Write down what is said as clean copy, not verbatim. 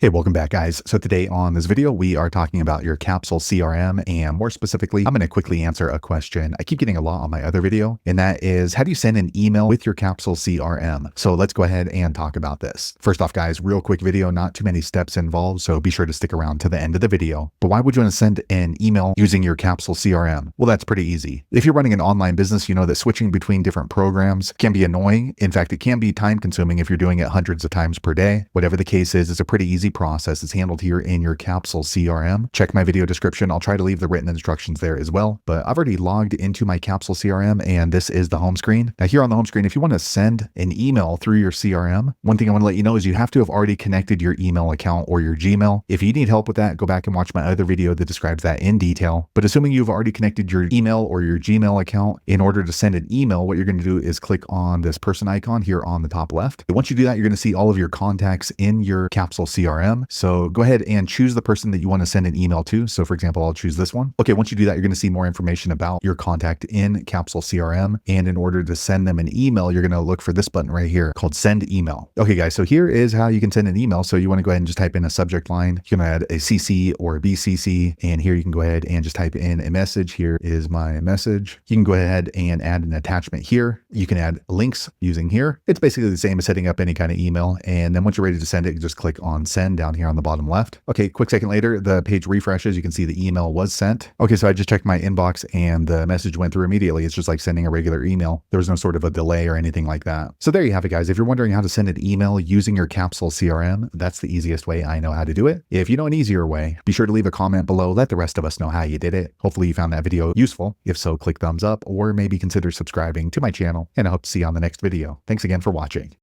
Hey, welcome back guys. So today on this video, we are talking about your Capsule CRM, and more specifically, I'm going to quickly answer a question I keep getting a lot on my other video, and that is, how do you send an email with your Capsule CRM? So let's go ahead and talk about this. First off guys, real quick video, not too many steps involved, so be sure to stick around to the end of the video. But why would you want to send an email using your Capsule CRM? Well, that's pretty easy. If you're running an online business, you know that switching between different programs can be annoying. In fact, it can be time consuming if you're doing it hundreds of times per day. Whatever the case is, it's a pretty easy process. It's handled here in your Capsule CRM. Check my video description. I'll try to leave the written instructions there as well, but I've already logged into my Capsule CRM and this is the home screen. Now here on the home screen, if you want to send an email through your CRM, one thing I want to let you know is you have to have already connected your email account or your Gmail. If you need help with that, go back and watch my other video that describes that in detail. But assuming you've already connected your email or your Gmail account, in order to send an email, what you're going to do is click on this person icon here on the top left. Once you do that, you're going to see all of your contacts in your Capsule CRM. So go ahead and choose the person that you want to send an email to. So for example, I'll choose this one. Okay, once you do that, you're going to see more information about your contact in Capsule CRM. And in order to send them an email, you're going to look for this button right here called Send Email. Okay guys, so here is how you can send an email. So you want to go ahead and just type in a subject line. You can add a CC or a BCC. And here you can go ahead and just type in a message. Here is my message. You can go ahead and add an attachment here. You can add links using here. It's basically the same as setting up any kind of email. And then once you're ready to send it, you just click on send down here on the bottom left. Okay, quick second later, the page refreshes. You can see the email was sent. Okay, so I just checked my inbox and the message went through immediately. It's just like sending a regular email. There was no sort of a delay or anything like that. So there you have it, guys. If you're wondering how to send an email using your Capsule CRM, that's the easiest way I know how to do it. If you know an easier way, be sure to leave a comment below. Let the rest of us know how you did it. Hopefully you found that video useful. If so, click thumbs up or maybe consider subscribing to my channel, and I hope to see you on the next video. Thanks again for watching.